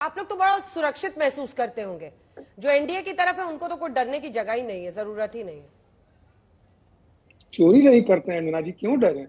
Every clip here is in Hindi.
आप लोग तो बड़ा सुरक्षित महसूस करते होंगे। जो एनडीए की तरफ है उनको तो कोई डरने की जगह ही नहीं है, जरूरत ही नहीं है। चोरी नहीं करते हैं अंजना जी, क्यों डरे?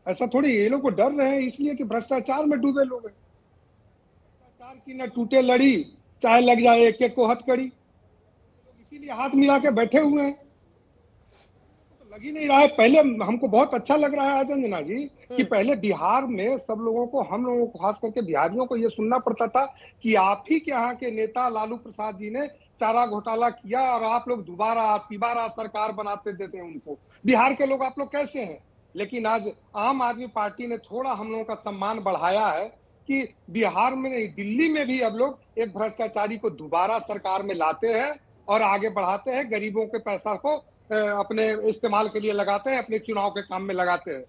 ऐसा थोड़ी, ये लोग को डर रहे हैं इसलिए कि भ्रष्टाचार में डूबे लोग हैं। भ्रष्टाचार की न टूटे लड़ी, चाहे लग जाए एक एक को हथकड़ी। लोग इसीलिए हाथ मिला के बैठे हुए हैं। तो लग ही नहीं रहा है। पहले हमको बहुत अच्छा लग रहा है आज अंजना जी कि पहले बिहार में सब लोगों को, हम लोगों को खास करके बिहारियों को, ये सुनना पड़ता था कि आप ही के यहाँ के नेता लालू प्रसाद जी ने चारा घोटाला किया और आप लोग दोबारा तिबारा सरकार बनाते देते हैं उनको। बिहार के लोग आप लोग कैसे हैं? लेकिन आज आम आदमी पार्टी ने थोड़ा हम लोगों का सम्मान बढ़ाया है कि बिहार में नहीं, दिल्ली में भी अब लोग एक भ्रष्टाचारी को दोबारा सरकार में लाते हैं और आगे बढ़ाते हैं। गरीबों के पैसा को अपने इस्तेमाल के लिए लगाते हैं, अपने चुनाव के काम में लगाते हैं।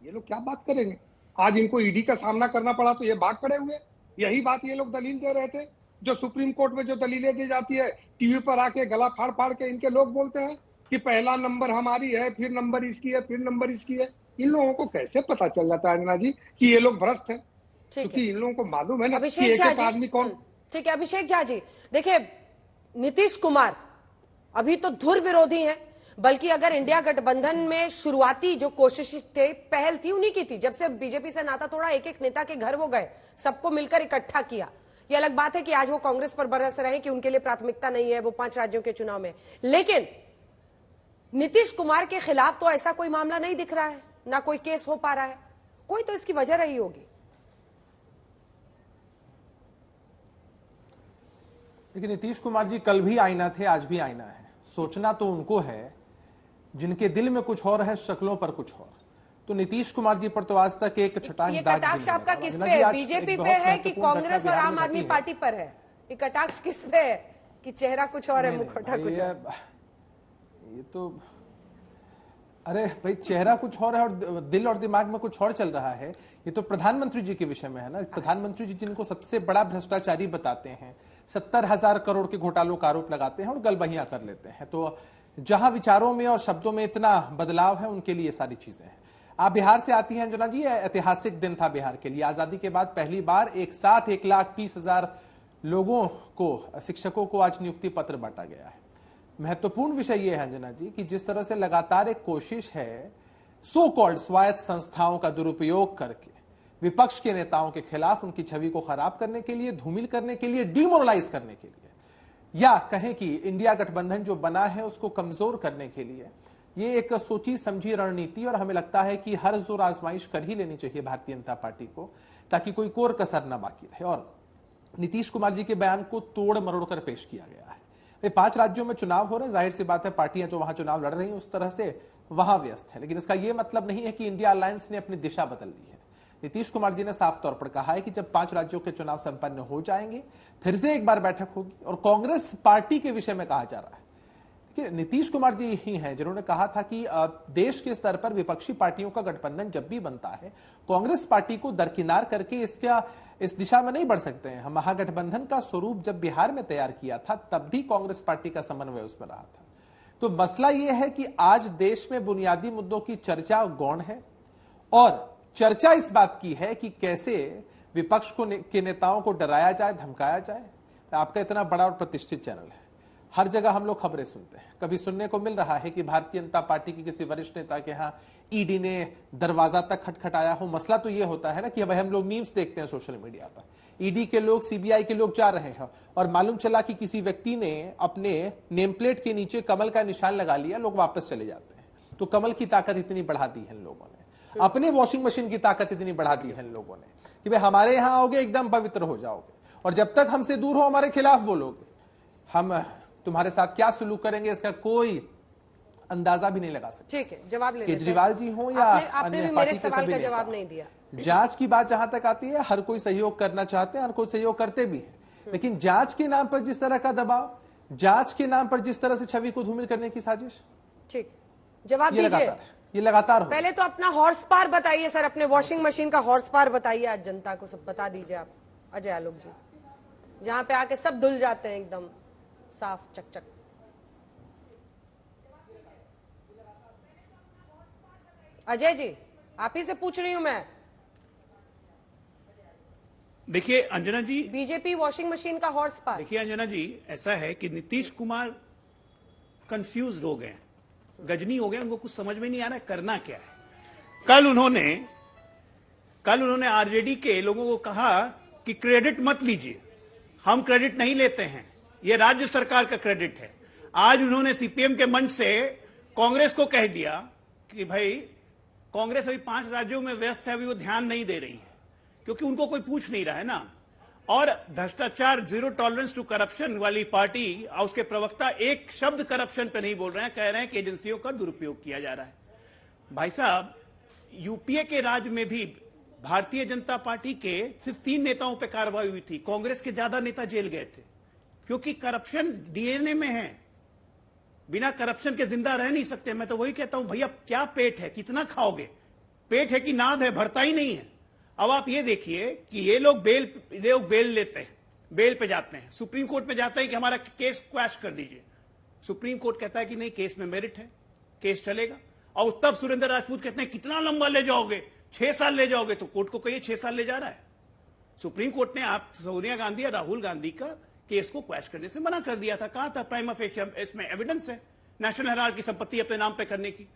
ये लोग क्या बात करेंगे? आज इनको ईडी का सामना करना पड़ा तो ये भाग खड़े हुए। यही बात ये लोग दलील दे रहे थे। जो सुप्रीम कोर्ट में जो दलीलें दी जाती है, टीवी पर आके गला फाड़ फाड़ के इनके लोग बोलते हैं कि पहला नंबर हमारी है, फिर नंबर इसकी है, फिर नंबर इसकी है। इन लोगों को कैसे पता चल जाता है अंजना जी कि ये लोग भ्रष्ट हैं? ठीक है, क्योंकि इन लोगों को मालूम है ना कि अभिषेक एक झा एक जी। आदमी कौन। ठीक है अभिषेक झा जी, देखिए नीतीश कुमार अभी तो धुर विरोधी हैं, बल्कि अगर इंडिया गठबंधन में शुरुआती जो कोशिश थे, पहल थी उन्हीं की थी। जब से बीजेपी से नाता तोड़ा, एक एक नेता के घर वो गए, सबको मिलकर इकट्ठा किया। ये अलग बात है कि आज वो कांग्रेस पर बरस रहे हैं कि उनके लिए प्राथमिकता नहीं है, वो 5 राज्यों के चुनाव में। लेकिन नीतीश कुमार के खिलाफ तो ऐसा कोई मामला नहीं दिख रहा है, ना कोई केस हो पा रहा है। कोई तो इसकी वजह रही होगी। लेकिन नीतीश कुमार जी कल भी आईना थे, आज भी आईना है। सोचना तो उनको है, जिनके दिल में कुछ और है, शक्लों पर कुछ और। तो नीतीश कुमार जी पर तो आज तक एक छटांग दाग कटाक्ष नहीं आपका लगा। किस अंजना पे जी, है? आज बीजेपी एक पे बहुत है कि महत्वपूर्ण घटना कांग्रेस और बिहार आम में आदमी घटी है। पार्टी पर है? ये कटाक्ष किस पे है कि चेहरा कुछ और है, नहीं, मुखौटा नहीं, कुछ भाई, और? ये तो, अरे भाई, चेहरा कुछ और है और दिल और दिमाग में कुछ और चल रहा है। ये तो प्रधानमंत्री जी के विषय में है ना। प्रधानमंत्री जी जिनको सबसे बड़ा भ्रष्टाचारी बताते हैं, 70,000 करोड़ के घोटालों का आरोप लगाते हैं और गलबहियां कर लेते हैं। तो जहां विचारों में और शब्दों में इतना बदलाव है, उनके लिए सारी चीजें हैं। आप बिहार से आती हैं अंजना जी, ऐतिहासिक दिन था बिहार के लिए। आजादी के बाद पहली बार एक साथ 1,30,000 लोगों को, शिक्षकों को आज नियुक्ति पत्र बांटा गया है। महत्वपूर्ण विषय यह है अंजना जी कि जिस तरह से लगातार एक कोशिश है सो कॉल्ड स्वायत्त संस्थाओं का दुरुपयोग करके विपक्ष के नेताओं के खिलाफ उनकी छवि को खराब करने के लिए, धूमिल करने के लिए, डिमोरलाइज करने के लिए, या कहें कि इंडिया गठबंधन जो बना है उसको कमजोर करने के लिए, ये एक सोची समझी रणनीति। और हमें लगता है कि हर जोर आजमाइश कर ही लेनी चाहिए भारतीय जनता पार्टी को, ताकि कोई कोर कसर ना बाकी रहे। और नीतीश कुमार जी के बयान को तोड़ मरोड़ कर पेश किया गया है। 5 राज्यों में चुनाव हो रहे हैं, जाहिर सी बात है पार्टियां जो वहां चुनाव लड़ रही हैं उस तरह से वहां व्यस्त है। लेकिन इसका यह मतलब नहीं है कि इंडिया अलायंस ने अपनी दिशा बदल ली है। नीतीश कुमार जी ने साफ तौर पर कहा है कि जब 5 राज्यों के चुनाव संपन्न हो जाएंगे, फिर से एक बार बैठक होगी। और कांग्रेस पार्टी के विषय में कहा जा रहा है कि नीतीश कुमार जी ही हैं जिन्होंने कहा था कि देश के स्तर पर विपक्षी पार्टियों का गठबंधन जब भी बनता है, कांग्रेस पार्टी को दरकिनार करके इस दिशा में नहीं बढ़ सकते हैं। हम महागठबंधन का स्वरूप जब बिहार में तैयार किया था, तब भी कांग्रेस पार्टी का समन्वय उसमें रहा था। तो मसला यह है कि आज देश में बुनियादी मुद्दों की चर्चा गौण है, और चर्चा इस बात की है कि कैसे विपक्ष के नेताओं को डराया जाए, धमकाया जाए। आपका इतना बड़ा और प्रतिष्ठित चैनल है, हर जगह हम लोग खबरें सुनते हैं। कभी सुनने को मिल रहा है कि भारतीय जनता पार्टी की किसी वरिष्ठ नेता के यहां ईडी ने दरवाजा तक खटखटाया हो। मसला तो यह होता है ना कि अब हम लोग मीम्स देखते हैं सोशल मीडिया पर, ईडी के लोग, सीबीआई के लोग जा रहे हैं और मालूम चला कि किसी व्यक्ति ने अपने नेम प्लेट के नीचे कमल का निशान लगा लिया, लोग वापस चले जाते हैं। तो कमल की ताकत इतनी बढ़ा दी है इन लोगों ने, अपने वॉशिंग मशीन की ताकत इतनी बढ़ा दी है इन लोगों ने कि भाई हमारे यहां आओगे एकदम पवित्र हो जाओगे, और जब तक हमसे दूर हो हमारे खिलाफ बोलोगे, हम तुम्हारे साथ क्या सुलूक करेंगे इसका कोई अंदाजा भी नहीं लगा सकते। ठीक है, जवाब ले केजरीवाल जी हो या आपने भी मेरे सवाल का जवाब नहीं दिया। जांच की बात जहां तक आती है, हर कोई सहयोग करना चाहते हैं, हर कोई सहयोग करते भी हैं, लेकिन जांच के नाम पर जिस तरह का दबाव, जांच के नाम पर जिस तरह से छवि को धूमिल करने की साजिश, ठीक, जवाब दीजिए। ये लगातार पहले तो अपना हॉर्स पावर बताइए सर, अपने वॉशिंग मशीन का हॉर्स पावर बताइए आज जनता को, सब बता दीजिए आप अजय आलोक जी, जहां पे आके सब धुल जाते हैं एकदम साफ चकचक। अजय जी, आप ही से पूछ रही हूं मैं। देखिए अंजना जी, बीजेपी वॉशिंग मशीन का हॉर्स पावर। देखिए अंजना जी, ऐसा है कि नीतीश कुमार कंफ्यूज हो गए, गजनी हो गए, उनको कुछ समझ में नहीं आ रहा है करना क्या है। कल उन्होंने आरजेडी के लोगों को कहा कि क्रेडिट मत लीजिए, हम क्रेडिट नहीं लेते हैं, यह राज्य सरकार का क्रेडिट है। आज उन्होंने सीपीएम के मंच से कांग्रेस को कह दिया कि भाई कांग्रेस अभी 5 राज्यों में व्यस्त है, अभी वो ध्यान नहीं दे रही है, क्योंकि उनको कोई पूछ नहीं रहा है ना। और भ्रष्टाचार, जीरो टॉलरेंस टू करप्शन वाली पार्टी और उसके प्रवक्ता एक शब्द करप्शन पे नहीं बोल रहे हैं, कह रहे हैं कि एजेंसियों का दुरुपयोग किया जा रहा है। भाई साहब, यूपीए के राज में भी भारतीय जनता पार्टी के सिर्फ 3 नेताओं पे कार्रवाई हुई थी, कांग्रेस के ज्यादा नेता जेल गए थे, क्योंकि करप्शन डीएनए में है। बिना करप्शन के जिंदा रह नहीं सकते। मैं तो वही कहता हूं, भैया क्या पेट है, कितना खाओगे? पेट है कि नाद है, भरता ही नहीं है। अब आप ये देखिए कि ये लोग बेल लेते हैं, बेल पे जाते हैं, सुप्रीम कोर्ट पे जाते हैं कि हमारा केस क्वैश कर दीजिए। सुप्रीम कोर्ट कहता है कि नहीं, केस में मेरिट है, केस चलेगा। और तब सुरेंद्र राजपूत कहते हैं कितना लंबा ले जाओगे, 6 साल ले जाओगे, तो कोर्ट को कहिए 6 साल ले जा रहा है। सुप्रीम कोर्ट ने आप सोनिया गांधी और राहुल गांधी का केस को क्वैश करने से मना कर दिया था। कहा था प्राइमा फेशियम इसमें एविडेंस है नेशनल हेराल्ड की संपत्ति अपने नाम पे करने की।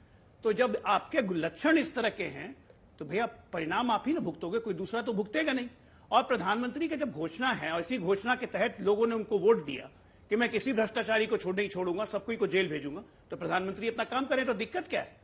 तो जब आपके लक्षण इस तरह के हैं तो भैया परिणाम आप ही ना भुगतोगे, कोई दूसरा तो भुगतेगा नहीं। और प्रधानमंत्री की जब घोषणा है और इसी घोषणा के तहत लोगों ने उनको वोट दिया कि मैं किसी भ्रष्टाचारी को नहीं छोड़ूंगा, सबको को जेल भेजूंगा, तो प्रधानमंत्री अपना काम करें, तो दिक्कत क्या है?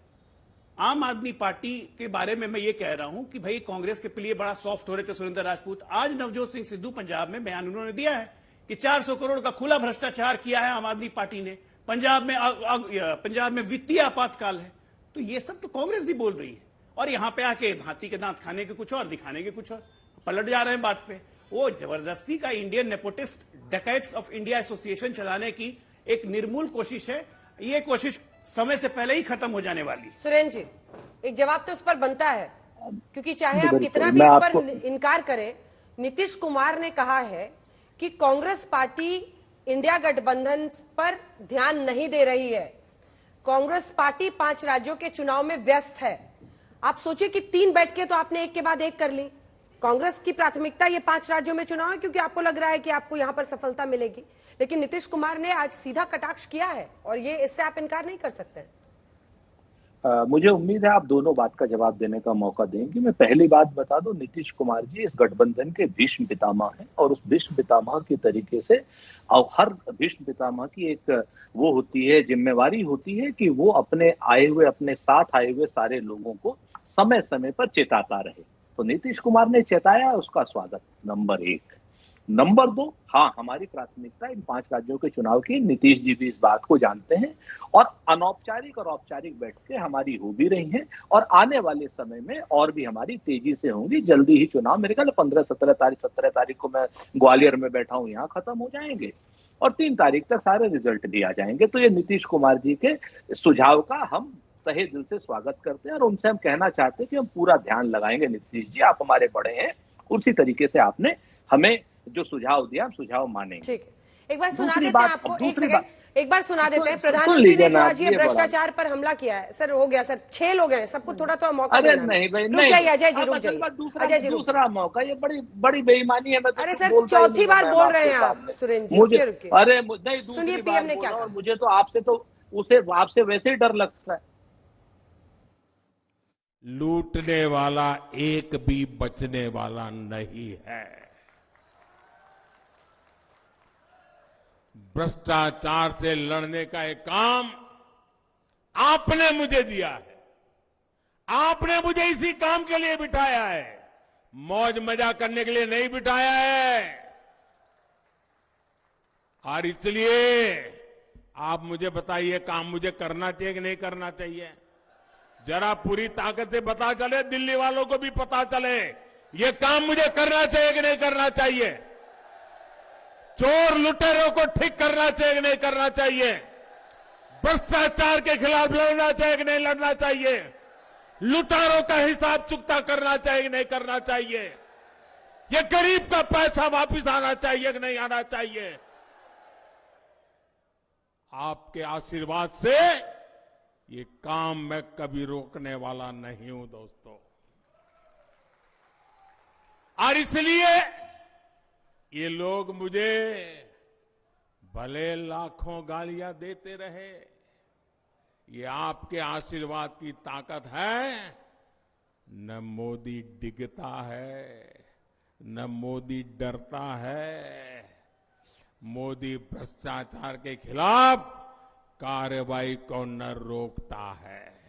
आम आदमी पार्टी के बारे में मैं ये कह रहा हूं कि भाई कांग्रेस के लिए बड़ा सॉफ्ट हो रहे थे सुरेंद्र राजपूत। आज नवजोत सिंह सिद्धू पंजाब में बयान उन्होंने दिया है कि 400 करोड़ का खुला भ्रष्टाचार किया है आम आदमी पार्टी ने। पंजाब में वित्तीय आपातकाल है। तो ये सब तो कांग्रेस ही बोल रही है, और यहां पे आके हाथी के दांत खाने के कुछ और, दिखाने के कुछ और, पलट जा रहे हैं बात पे। वो जबरदस्ती का इंडियन नेपोटिस्ट डकैट्स ऑफ इंडिया एसोसिएशन चलाने की एक निर्मूल कोशिश है। ये कोशिश समय से पहले ही खत्म हो जाने वाली है। सुरेंद्र जी, एक जवाब तो इस पर बनता है, क्योंकि चाहे आप कितना भी इस पर इनकार करें, नीतीश कुमार ने कहा है कि कांग्रेस पार्टी इंडिया गठबंधन पर ध्यान नहीं दे रही है। कांग्रेस पार्टी 5 राज्यों के चुनाव में व्यस्त है। आप सोचिए कि 3 बैठकें तो आपने एक के बाद एक कर ली। कांग्रेस की प्राथमिकता ये 5 राज्यों में चुनाव है, क्योंकि आपको लग रहा है कि आपको यहां पर सफलता मिलेगी। लेकिन नीतीश कुमार ने आज सीधा कटाक्ष किया है, और ये इससे आप इनकार नहीं कर सकते। मुझे उम्मीद है आप दोनों बात का जवाब देने का मौका देंगे। मैं पहली बात बता दूं, नीतीश कुमार जी इस गठबंधन के भीष्म पितामह हैं, और उस भीष्म पितामह की तरीके से और हर भीष्म पितामह की एक वो होती है, जिम्मेवारी होती है कि वो अपने साथ आए हुए सारे लोगों को समय समय पर चेताता रहे। तो नीतीश कुमार ने चेताया, उसका स्वागत, नंबर 1। नंबर 2, हाँ, हमारी प्राथमिकता इन 5 राज्यों के चुनाव की। नीतीश जी भी इस बात को जानते हैं, और अनौपचारिक और औपचारिक बैठकें हमारी हो भी रही हैं, और आने वाले समय में और भी हमारी तेजी से होंगी। जल्दी ही चुनाव, मेरे ख्याल 17 तारीख को मैं ग्वालियर में बैठा हूं, यहाँ खत्म हो जाएंगे, और 3 तारीख तक सारे रिजल्ट भी आ जाएंगे। तो ये नीतीश कुमार जी के सुझाव का हम तहे दिल से स्वागत करते हैं, और उनसे हम कहना चाहते हैं कि हम पूरा ध्यान लगाएंगे। नीतीश जी, आप हमारे बड़े हैं, उसी तरीके से आपने हमें जो सुझाव दिया, हम सुझाव मानेंगे। ठीक है, एक बार सुना देते हैं आपको, एक बार सुना देते हैं। प्रधानमंत्री ने जो आज ये भ्रष्टाचार पर हमला किया है, सर हो गया, सर 6 लोग हैं, सबको थोड़ा थोड़ा मौका अरे देना। नहीं भाई, रुक जाइए अजय जी, रुक जाइए अजय जी, दूसरा मौका, ये बड़ी बेईमानी है। मैं अरे सर, चौथी बार बोल रहे हैं आप सुरेंद्र जी, मुझे, रुकिए। अरे नहीं, सुनिए पीएम ने क्या कहा। मुझे तो आपसे वैसे ही डर लगता है। लूटने वाला एक भी बचने वाला नहीं है। भ्रष्टाचार से लड़ने का एक काम आपने मुझे दिया है, आपने मुझे इसी काम के लिए बिठाया है, मौज मजा करने के लिए नहीं बिठाया है। और इसलिए आप मुझे बताइए, काम मुझे करना चाहिए कि नहीं करना चाहिए? जरा पूरी ताकत से पता चले, दिल्ली वालों को भी पता चले, ये काम मुझे करना चाहिए कि नहीं करना चाहिए? चोर लुटेरों को ठीक करना चाहिए कि नहीं करना चाहिए? भ्रष्टाचार के खिलाफ लड़ना चाहिए कि नहीं लड़ना चाहिए? लुटेरों का हिसाब चुकता करना चाहिए कि नहीं करना चाहिए? ये गरीब का पैसा वापस आना चाहिए कि नहीं आना चाहिए? आपके आशीर्वाद से ये काम मैं कभी रोकने वाला नहीं हूं दोस्तों। और इसलिए ये लोग मुझे भले लाखों गालियां देते रहे, ये आपके आशीर्वाद की ताकत है। न मोदी डिगता है, न मोदी डरता है। मोदी भ्रष्टाचार के खिलाफ कार्रवाई को न रोकता है।